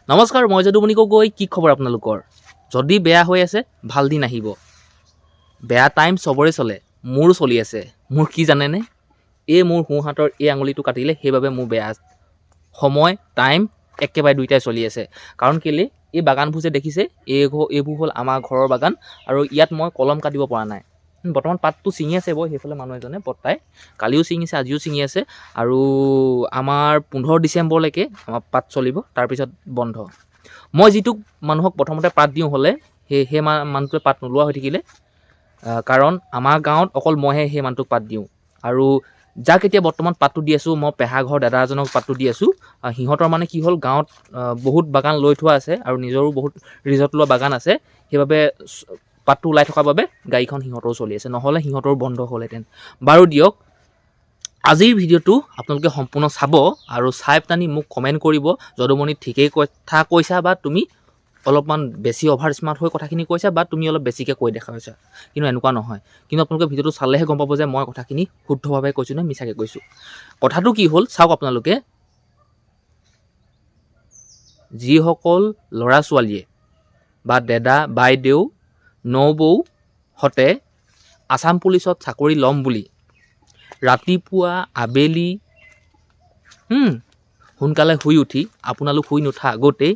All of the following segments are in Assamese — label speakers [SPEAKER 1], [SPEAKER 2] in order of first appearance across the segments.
[SPEAKER 1] নমস্কাৰ, মই যদুমণি গগৈ। কি খবৰ আপোনালোকৰ? যদি বেয়া হৈ আছে, ভাল দিন আহিব। বেয়া টাইম চবৰে চলে, মোৰো চলি আছে। মোৰ কি জানেনে? মোৰ সোঁহাতৰ এই আঙুলিটো কাটিলে, সেইবাবে মোৰ বেয়া সময় টাইম একেবাৰে দুইটাই চলি আছে। কাৰণ কেলৈ এই বাগানবোৰ যে দেখিছে, এইবোৰ হ'ল আমাৰ ঘৰৰ বাগান আৰু ইয়াত মই কলম কাটিব পৰা নাই। বৰ্তমান পাতটো ছিঙি আছে বাৰু, সেইফালে মানুহ এজনে বৰ্তাই কালিও ছিঙিছে, আজিও ছিঙি আছে আৰু আমাৰ 15 ডিচেম্বৰলৈকে আমাৰ পাত চলিব, তাৰপিছত বন্ধ। মই যিটো মানুহক প্ৰথমতে পাত দিওঁ হ'লে সেই মানুহটোৱে পাত নোলোৱা হৈ থাকিলে, কাৰণ আমাৰ গাঁৱত অকল মইহে সেই মানুহটোক পাত দিওঁ। আৰু যাক এতিয়া বৰ্তমান পাতটো দি আছোঁ, মই পেহা ঘৰ দাদা এজনক পাতটো দি আছোঁ। সিহঁতৰ মানে কি হ'ল, গাঁৱত বহুত বাগান লৈ থোৱা আছে আৰু নিজৰো বহুত ৰিজৰ্ট লোৱা বাগান আছে। সেইবাবে পাতটো ওলাই থকাৰ বাবে গাড়ীখন সিহঁতৰো চলি আছে, নহ'লে সিহঁতৰো বন্ধ হ'লহেঁতেন। বাৰু দিয়ক, আজিৰ ভিডিঅ'টো আপোনালোকে সম্পূৰ্ণ চাব আৰু চাই পেলানি মোক কমেণ্ট কৰিব, যদুমণি ঠিকেই কথা কৈছা বা তুমি অলপমান বেছি অভাৰ স্মাৰ্ট হৈ কথাখিনি কৈছা বা তুমি অলপ বেছিকৈ কৈ দেখা হৈছা। কিন্তু এনেকুৱা নহয়, কিন্তু আপোনালোকে ভিডিঅ'টো চালেহে গম পাব যে মই কথাখিনি শুদ্ধভাৱে কৈছোঁ নে মিছাকৈ কৈছোঁ। কথাটো কি হ'ল চাওক আপোনালোকে, যিসকল ল'ৰা ছোৱালীয়ে বা দাদা বাইদেউ নবৌহঁতে আছাম পুলিচত চাকৰি ল'ম বুলি ৰাতিপুৱা আবেলি সোনকালে শুই উঠি, আপোনালোক শুই নুঠা আগতেই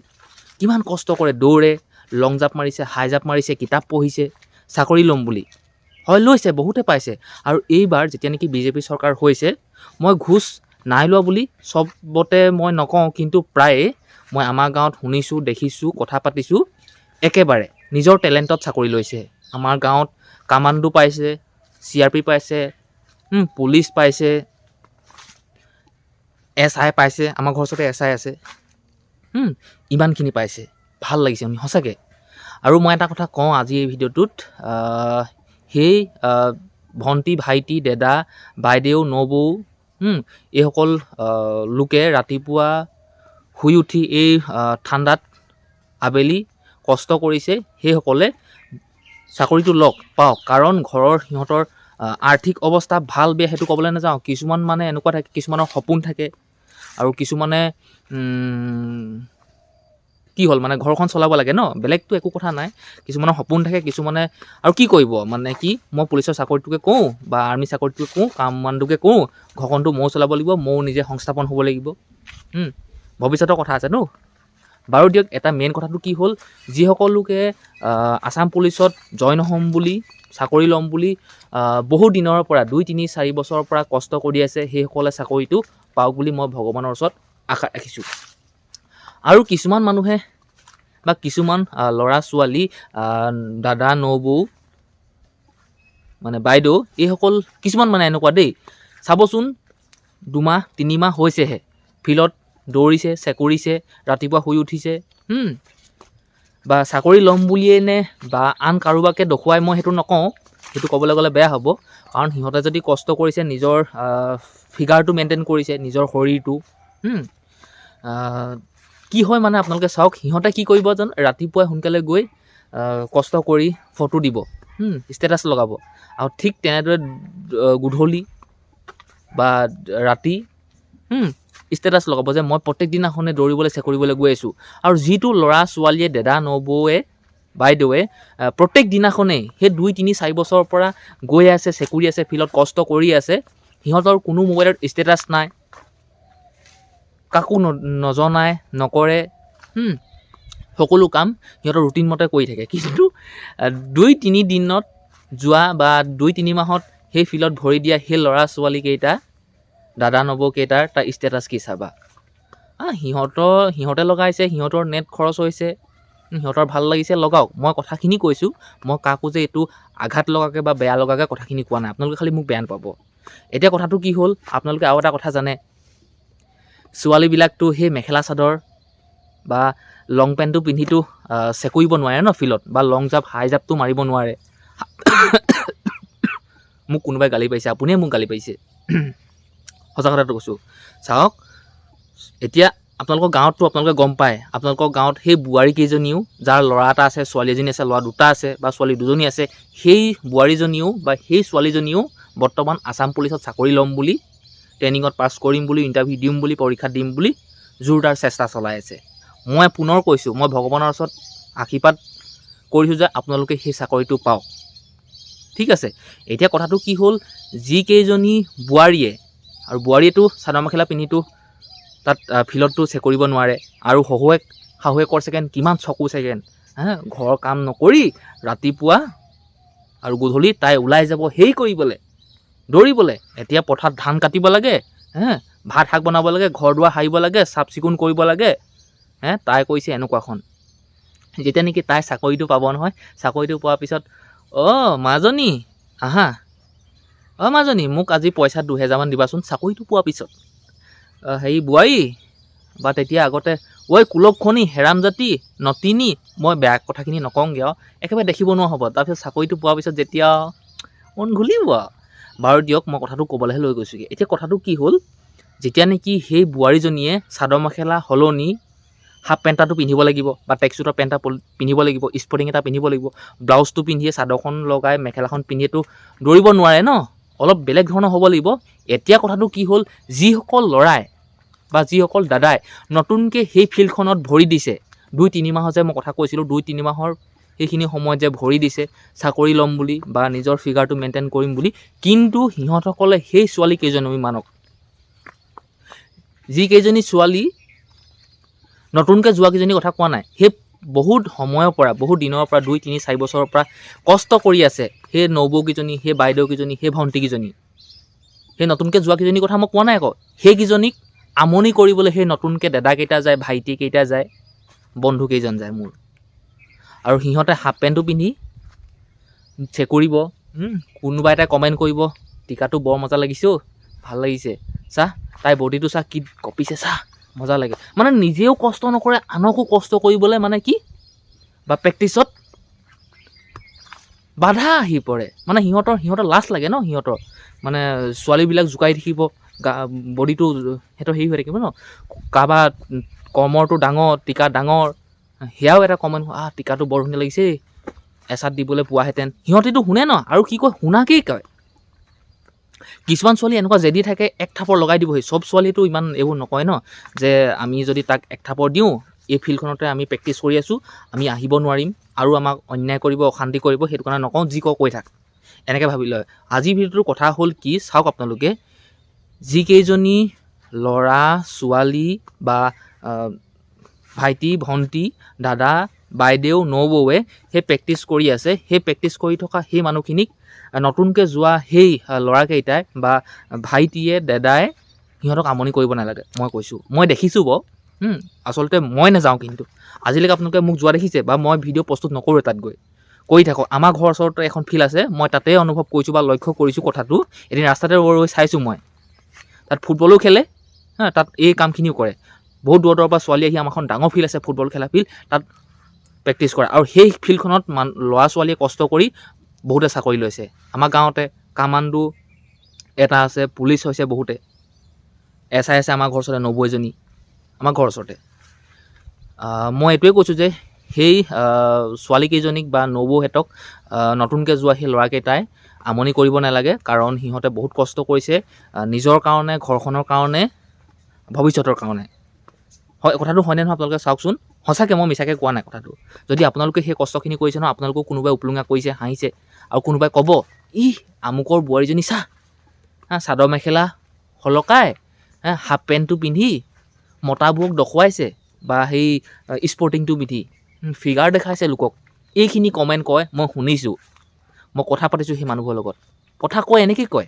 [SPEAKER 1] কিমান কষ্ট কৰে, দৌৰে, লং জাম্প মাৰিছে, হাই জাম্প মাৰিছে, কিতাপ পঢ়িছে চাকৰি ল'ম বুলি। হয়, লৈছে, বহুতে পাইছে। আৰু এইবাৰ যেতিয়া নেকি বিজেপি চৰকাৰ হৈছে, মই ঘোচ নাই লোৱা বুলি চবতে মই নকওঁ, কিন্তু প্ৰায়ে মই আমাৰ গাঁৱত শুনিছোঁ, দেখিছোঁ, কথা পাতিছোঁ, একেবাৰে নিজৰ টেলেণ্টত চাকৰি লৈছে। আমাৰ গাঁৱত কামাণ্ডো পাইছে, CRP পাইছে, পুলিচ পাইছে, SI পাইছে, আমাৰ ঘৰৰ ওচৰতে SI আছে। ইমানখিনি পাইছে, ভাল লাগিছে আমি সঁচাকৈ। আৰু মই এটা কথা কওঁ আজি এই ভিডিঅ'টোত, সেই ভণ্টি, ভাইটি, দাদা, বাইদেউ, নবৌ এইসকল লোকে ৰাতিপুৱা শুই উঠি এই ঠাণ্ডাত আবেলি কষ্ট কৰিছে, সেইসকলে চাকৰিটো পাওক। কাৰণ ঘৰৰ সিহঁতৰ আৰ্থিক অৱস্থা ভাল বেয়া সেইটো ক'বলৈ নাযাওঁ। কিছুমান মানে এনেকুৱা থাকে, কিছুমানৰ সপোন থাকে আৰু কিছুমানে কি হ'ল মানে ঘৰখন চলাব লাগে ন, বেলেগতো একো কথা নাই। কিছুমানৰ সপোন থাকে, কিছুমানে আৰু কি কৰিব মানে কি, মই পুলিচৰ চাকৰিটোকে কওঁ বা আৰ্মি চাকৰিটোকে কওঁ, কামাণ্ডোকে কওঁ, ঘৰখনটো ময়ো চলাব লাগিব, ময়ো নিজে সংস্থাপন হ'ব লাগিব। ভৱিষ্যতৰ কথা আছে ন। বাৰু দিয়ক, এটা মেইন কথাটো কি হ'ল, যিসকল লোকে আছাম পুলিচত জইন হ'ম বুলি, চাকৰি ল'ম বুলি বহু দিনৰ পৰা 2, 3, 4 বছৰৰ পৰা কষ্ট কৰি আছে, সেইসকলে চাকৰিটো পাওক বুলি মই ভগৱানৰ ওচৰত আশা ৰাখিছোঁ। আৰু কিছুমান মানুহে বা কিছুমান ল'ৰা ছোৱালী, দাদা নবৌ মানে বাইদেউ, এইসকল কিছুমান মানে এনেকুৱা দেই, চাবচোন 2 মাহ 3 মাহ হৈছেহে, ফিল্ডত দৌৰিছে, চেকুৰিছে, ৰাতিপুৱা শুই উঠিছে, বা চাকৰি ল'ম বুলিয়ে নে বা আন কাৰোবাকে দেখুৱাই, মই সেইটো নকওঁ, সেইটো ক'বলৈ গ'লে বেয়া হ'ব। কাৰণ সিহঁতে যদি কষ্ট কৰিছে, নিজৰ ফিগাৰটো মেইনটেইন কৰিছে, নিজৰ শৰীৰটো, কি হয় মানে আপোনালোকে চাওক, সিহঁতে কি কৰিব জানো, ৰাতিপুৱাই সোনকালে গৈ কষ্ট কৰি ফটো দিব, ষ্টেটাছ লগাব, আৰু ঠিক তেনেদৰে গধূলি বা ৰাতি ষ্টেটাছ লগাব যে মই প্ৰত্যেক দিনাখনে দৌৰিবলৈ চেকুৰিবলৈ গৈ আছোঁ। আৰু যিটো ল'ৰা ছোৱালীয়ে, দাদা নবৌৱে বাইদেৱে প্ৰত্যেক দিনাখনেই সেই 2, 3, 4 বছৰৰ পৰা গৈ আছে, চেকুৰি আছে, ফিল্ডত কষ্ট কৰি আছে, সিহঁতৰ কোনো মোবাইলত ষ্টেটাছ নাই, কাকো নজনায়, নকৰে, সকলো কাম সিহঁতৰ ৰুটিন মতে কৰি থাকে। কিন্তু 2, 3 দিনত যোৱা বা 2, 3 মাহত সেই ফিল্ডত ভৰি দিয়া সেই ল'ৰা ছোৱালীকেইটা, দাদা নবৌকেইটাৰ তাৰ ষ্টেটাছ কি চাবা। সিহঁতে লগাইছে, সিহঁতৰ নেট খৰচ হৈছে, সিহঁতৰ ভাল লাগিছে, লগাওক। মই কথাখিনি কৈছোঁ, মই কাকো যে এইটো আঘাত লগাকৈ বা বেয়া লগাকৈ কথাখিনি কোৱা নাই, আপোনালোকে খালি মোক বেয়া নাপাব। এতিয়া কথাটো কি হ'ল, আপোনালোকে আৰু এটা কথা জানে, ছোৱালীবিলাকতো সেই মেখেলা চাদৰ বা লং পেণ্টটো পিন্ধিতো চেকুৰিব নোৱাৰে ন ফিল্ডত, বা লং জাম্প হাই জাম্পটো মাৰিব নোৱাৰে। মোক কোনোবাই গালি পাৰিছে, আপুনিয়ে মোক গালি পাৰিছে, সঁচা কথাটো কৈছোঁ। চাওক, এতিয়া আপোনালোকৰ গাঁৱততো আপোনালোকে গম পায়, আপোনালোকৰ গাঁৱত সেই বোৱাৰীকেইজনীও, যাৰ ল'ৰা এটা আছে, ছোৱালী এজনী আছে, ল'ৰা 2টা আছে বা ছোৱালী 2জনী আছে, সেই বোৱাৰীজনীও বা সেই ছোৱালীজনীও বৰ্তমান আছাম পুলিচত চাকৰি ল'ম বুলি, ট্ৰেইনিঙত পাছ কৰিম বুলি, ইণ্টাৰভিউ দিম বুলি, পৰীক্ষা দিম বুলি জোৰদাৰ চেষ্টা চলাই আছে। মই পুনৰ কৈছোঁ, মই ভগৱানৰ ওচৰত আশীৰ্বাদ কৰিছোঁ যে আপোনালোকে সেই চাকৰিটো পাওক। ঠিক আছে, এতিয়া কথাটো কি হ'ল, যিকেইজনী বোৱাৰীয়ে, আৰু বোৱাৰীয়েতো চাদৰ মেখেলা পিন্ধিতো তাত ফিল্ডততো কৰিব নোৱাৰে, আৰু শাহুৱেকৰ ছেকেণ্ড কিমান চকু ছেকেণ্ড, ঘৰৰ কাম নকৰি ৰাতিপুৱা আৰু গধূলি তাই ওলাই যাব সেই কৰিবলৈ, দৌৰিবলৈ। এতিয়া পথাৰত ধান কাটিব লাগে, ভাত শাক বনাব লাগে, ঘৰ দুৱাৰ সাৰিব লাগে, চাফ চিকুণ কৰিব লাগে। তাই কৈছে এনেকুৱাখন। যেতিয়া নেকি তাই চাকৰিটো পাব নহয়, চাকৰিটো পোৱাৰ পিছত, মাজনী আহা, মাজনী মোক আজি পইচা 2000 মান দিবাচোন চাকৰিটো পোৱাৰ পিছত। হেৰি বোৱাৰী, বা তেতিয়া আগতে কুলক্ষণী, হেৰাম জাতি, নতিনী, মই বেয়া কথাখিনি নকওঁগৈ আৰু, একেবাৰে দেখিব নোৱাৰা হ'ব। তাৰপিছত চাকৰিটো পোৱাৰ পিছত যেতিয়া মন ঘূলিব আৰু। বাৰু দিয়ক, মই কথাটো ক'বলৈহে লৈ গৈছোঁগৈ। এতিয়া কথাটো কি হ'ল, যেতিয়া নেকি সেই বোৱাৰীজনীয়ে চাদৰ মেখেলা সলনি হাফ পেণ্ট এটাটো পিন্ধিব লাগিব, বা ট্ৰেকচুটৰ পেণ্ট এটা পিন্ধিব লাগিব, স্পৰ্টিং এটা পিন্ধিব লাগিব, ব্লাউজটো পিন্ধিয়ে চাদৰখন লগাই মেখেলাখন পিন্ধিয়েতো দৌৰিব নোৱাৰে ন, অলপ বেলেগ ধৰণৰ হ'ব লাগিব। এতিয়া কথাটো কি হ'ল, যিসকল ল'ৰাই বা যিসকল দাদাই নতুনকৈ সেই ফিল্ডখনত ভৰি দিছে, 2-3 মাহৰ যে মই কথা কৈছিলোঁ, 2-3 মাহৰ সেইখিনি সময়ত যে ভৰি দিছে চাকৰি ল'ম বুলি বা নিজৰ ফিগাৰটো মেইনটেইন কৰিম বুলি, কিন্তু সিহঁতসকলে সেই ছোৱালী কেইজনীমানক, যিকেইজনী ছোৱালী নতুনকৈ যোৱা কেইজনীৰ কথা কোৱা নাই, সেই বহুত সময়ৰ পৰা, বহুত দিনৰ পৰা, 2-3-4 বছৰৰ পৰা কষ্ট কৰি আছে সেই নবৌকেইজনী, সেই বাইদেউকেইজনী, সেই ভণ্টিকেইজনী, সেই নতুনকৈ যোৱা কেইজনীৰ কথা মই কোৱা নাই আকৌ। সেইকেইজনীক আমনি কৰিবলৈ সেই নতুনকৈ দাদাকেইটা যায়, ভাইটিকেইটা যায়, বন্ধুকেইজন যায় মোৰ। আৰু সিহঁতে হাফ পেণ্টটো পিন্ধি চেকুৰিব, কোনোবা এটাই কমেণ্ট কৰিব, টিকাটো বৰ মজা লাগিছে, ভাল লাগিছে, চাহ তাই বডিটো চাহ কি কঁপিছে, চাহ মজা লাগে। মানে নিজেও কষ্ট নকৰে, আনকো কষ্ট কৰিবলৈ মানে কি, বা প্ৰেক্টিছত বাধা আহি পৰে। মানে সিহঁতৰ লাজ লাগে ন, সিহঁতৰ মানে ছোৱালীবিলাক জোকাই থাকিব, বডিটো সিহঁতৰ হেৰি হৈ থাকিব ন, কাৰোবাৰ কমৰটো ডাঙৰ, টিকা ডাঙৰ, সেয়াও এটা কমেণ্ট, টিকাটো বৰ ধুনীয়া লাগিছে, এচাত দিবলৈ পোৱাহেঁতেন। সিহঁতেতো শুনে ন, আৰু কি কয়, শুনাকেই কয়। কিছুমান ছোৱালী এনেকুৱা জেদি থাকে, এক থাপৰ লগাই দিবহি। চব ছোৱালীটো ইমান এইবোৰ নকয় ন, যে আমি যদি তাক এক থাপৰ দিওঁ, এই ফিল্ডখনতে আমি প্ৰেক্টিচ কৰি আছোঁ, আমি আহিব নোৱাৰিম, আৰু আমাক অন্যায় কৰিব, অশান্তি কৰিব, সেইটো কাৰণে নকওঁ, যি কৈ থাক, এনেকৈ ভাবি লয়। আজিৰ ভিডিঅ'টোৰ কথা হ'ল কি, চাওক আপোনালোকে, যিকেইজনী ল'ৰা ছোৱালী বা ভাইটি ভণ্টি, দাদা বাইদেউ, নবৌৱে সেই প্ৰেক্টিচ কৰি আছে, সেই প্ৰেক্টিচ কৰি থকা সেই মানুহখিনিক নতুনকৈ যোৱা সেই ল'ৰাকেইটাই বা ভাইটিয়ে, দাদাই সিহঁতক আমনি কৰিব নালাগে। মই কৈছোঁ, মই দেখিছোঁ বাৰু, আচলতে মই নাযাওঁ, কিন্তু আজিলৈকে আপোনালোকে মোক যোৱা দেখিছে, বা মই ভিডিঅ' প্ৰস্তুত নকৰোঁ তাত গৈ, কৰি থাকক। আমাৰ ঘৰৰ ওচৰতে এখন ফিল্ড আছে, মই তাতেই অনুভৱ কৰিছোঁ বা লক্ষ্য কৰিছোঁ কথাটো। এদিন ৰাস্তাতে ৰৈ চাইছোঁ মই, তাত ফুটবলো খেলে, তাত এই কামখিনিও কৰে। বহুত দূৰৰ পৰা ছোৱালী আহি, আমাৰখন ডাঙৰ ফিল্ড আছে, ফুটবল খেলা ফিল্ড, তাত প্ৰেক্টিচ কৰে। আৰু সেই ফিল্ডখনত ল'ৰা ছোৱালীয়ে কষ্ট কৰি বহুতে চাকৰি লৈছে। আমাৰ গাঁৱতে কামাণ্ডো এটা আছে, পুলিচ হৈছে বহুতে, SI আছে আমাৰ ঘৰৰ ওচৰতে 90 জনী, আমাৰ ঘৰৰ ওচৰতে। মই এইটোৱে কৈছোঁ যে সেই ছোৱালীকেইজনীক বা নবৌহঁতক নতুনকৈ যোৱা সেই ল'ৰাকেইটাই আমনি কৰিব নালাগে, কাৰণ সিহঁতে বহুত কষ্ট কৰিছে নিজৰ কাৰণে, ঘৰখনৰ কাৰণে, ভৱিষ্যতৰ কাৰণে। হয়, কথাটো হয়নে নহয় আপোনালোকে চাওকচোন, সঁচাকৈ মই মিছাকৈ কোৱা নাই কথাটো। যদি আপোনালোকে সেই কষ্টখিনি কৰিছে নহয়, আপোনালোকক কোনোবাই উপলুঙা কৰিছে, হাঁহিছে, আৰু কোনোবাই ক'ব, আমুকৰ বোৱাৰীজনী চাহ, চাদৰ মেখেলা সলকাই, হাফ পেণ্টটো পিন্ধি মতাবোৰক দেখুৱাইছে, বা সেই স্পৰ্টিংটো পিন্ধি ফিগাৰ দেখাইছে লোকক, এইখিনি কমেণ্ট কয়, মই শুনিছোঁ, মই কথা পাতিছোঁ সেই মানুহবোৰৰ লগত, কথা কয়, এনেকৈ কয়।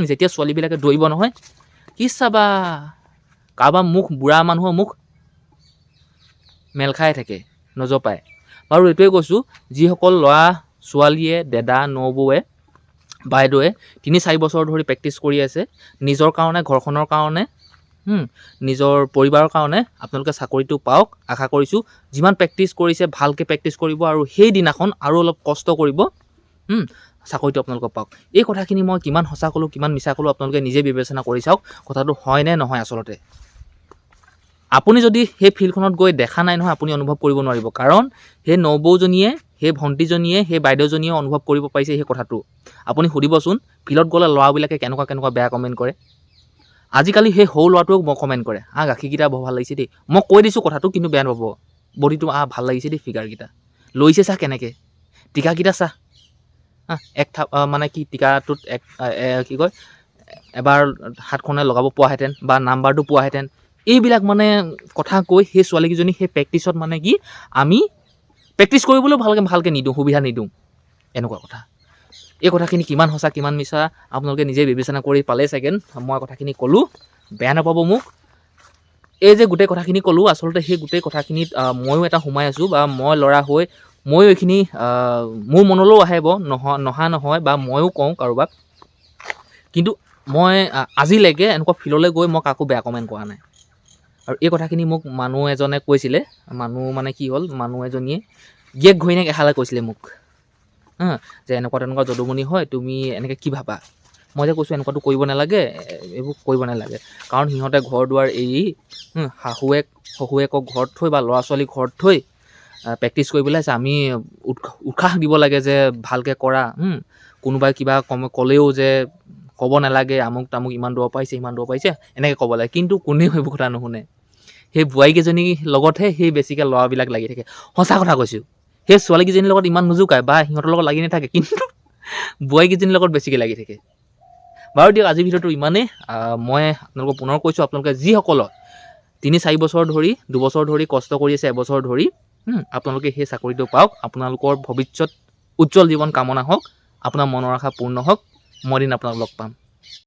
[SPEAKER 1] যেতিয়া ছোৱালীবিলাকে দৌৰিব নহয়, কি চাবা, কাৰোবাৰ মুখ, বুঢ়া মানুহৰ মুখ মেল খাই থাকে, নজপায়। বাৰু এইটোৱে কৈছোঁ, যিসকল ল'ৰা ছোৱালীয়ে, দাদা নবৌৱে, বাইদেৱে 3-4 বছৰ ধৰি প্ৰেক্টিচ কৰি আছে নিজৰ কাৰণে, ঘৰখনৰ কাৰণে, নিজৰ পৰিবাৰৰ কাৰণে, আপোনালোকে চাকৰিটো পাওক, আশা কৰিছোঁ। যিমান প্ৰেক্টিচ কৰিছে ভালকৈ প্ৰেক্টিচ কৰিব, আৰু সেইদিনাখন আৰু অলপ কষ্ট কৰিব, চাকৰিটো আপোনালোকক পাওক। এই কথাখিনি মই কিমান সঁচা ক'লোঁ, কিমান মিছা ক'লোঁ, আপোনালোকে নিজে বিবেচনা কৰি চাওক, কথাটো হয় নে নহয়। আচলতে আপুনি যদি সেই ফিল্ডখনত গৈ দেখা নাই নহয়, আপুনি অনুভৱ কৰিব নোৱাৰিব, কাৰণ সেই নবৌজনীয়ে, সেই ভণ্টিজনীয়ে, সেই বাইদেউজনীয়ে অনুভৱ কৰিব পাৰিছে সেই কথাটো। আপুনি সুধিবচোন, ফিল্ডত গ'লে ল'ৰাবিলাকে কেনেকুৱা বেয়া কমেণ্ট কৰে, আজিকালি সেই সৰু ল'ৰাটোক মই কমেণ্ট কৰে গাখীৰকেইটা বৰ ভাল লাগিছে দেই। মই কৈ দিছোঁ কথাটো, কিন্তু বেয়া নাপাব। বডিটো ভাল লাগিছে দেই, ফিগাৰকেইটা লৈছে চা কেনেকৈ, টিকাকেইটা চা মানে কি টিকাটোত কি কয় এবাৰ হাতখনে লগাব পোৱাহেঁতেন বা নাম্বাৰটো পোৱাহেঁতেন। এইবিলাক মানে কথা কৈ সেই ছোৱালীকেইজনী সেই প্ৰেক্টিছত মানে কি আমি প্ৰেক্টিছ কৰিবলৈও ভালকৈ নিদিওঁ, সুবিধা নিদিওঁ, এনেকুৱা কথা। এই কথাখিনি কিমান সঁচা কিমান মিছা আপোনালোকে নিজে বিবেচনা কৰি পালে চাগে। মই কথাখিনি ক'লোঁ, বেয়া নাপাব মোক। এই যে গোটেই কথাখিনি ক'লোঁ, আচলতে সেই গোটেই কথাখিনিত ময়ো এটা সোমাই আছোঁ, বা মই ল'ৰা হৈ ময়ো এইখিনি মোৰ মনলৈও আহিব নহা নহয়, বা ময়ো কওঁ কাৰোবাক। কিন্তু মই আজিলৈকে এনেকুৱা ফিল্ডলৈ গৈ মই কাকো বেয়া কমেণ্ট কৰা নাই। আৰু এই কথাখিনি মোক মানুহ এজনে কৈছিলে, মানুহ মানে কি হ'ল, মানুহ এজনীয়ে গিয়েক ঘৈণীয়েক এহালে কৈছিলে মোক, যে এনেকুৱা তেনেকুৱা যদুমণি হয়, তুমি এনেকৈ কি ভাবা? মই যে কৈছোঁ এনেকুৱাটো কৰিব নালাগে, এইবোৰ কৰিব নালাগে। কাৰণ সিহঁতে ঘৰ দুৱাৰ এৰি শহুৱেকক ঘৰত থৈ বা ল'ৰা ছোৱালীক ঘৰত থৈ প্ৰেক্টিছ কৰিবলৈ আছে। আমি উৎসাহ দিব লাগে যে ভালকৈ কৰা। কোনোবাই কিবা ক'লেও যে ক'ব নালাগে আমুক তামুক ইমান দূৰ পাইছে সিমান দূৰ পাইছে, এনেকৈ ক'ব লাগে। কিন্তু কোনেও সেইবোৰ কথা নুশুনে। সেই বোৱাৰীকেইজনীৰ লগতহে সেই বেছিকৈ ল'ৰাবিলাক লাগি থাকে। সঁচা কথা কৈছোঁ, সেই ছোৱালীকেইজনীৰ লগত ইমান নুজুকায় বা সিহঁতৰ লগত লাগি নাথাকে, কিন্তু বোৱাৰীকেইজনীৰ লগত বেছিকৈ লাগি থাকে। বাৰু দিয়ক, আজিৰ ভিডিঅ'টো ইমানেই। মই আপোনালোকক পুনৰ কৈছোঁ, আপোনালোকে যিসকলৰ 3-4 বছৰ ধৰি 2 বছৰ ধৰি কষ্ট কৰি আছে, এবছৰ ধৰি, আপোনালোকে সেই চাকৰিটো পাওক। আপোনালোকৰ ভৱিষ্যত উজ্জ্বল জীৱন কামনা হওক, আপোনাৰ মনৰ আশা পূৰ্ণ হওক। মই এদিন আপোনাক লগ পাম।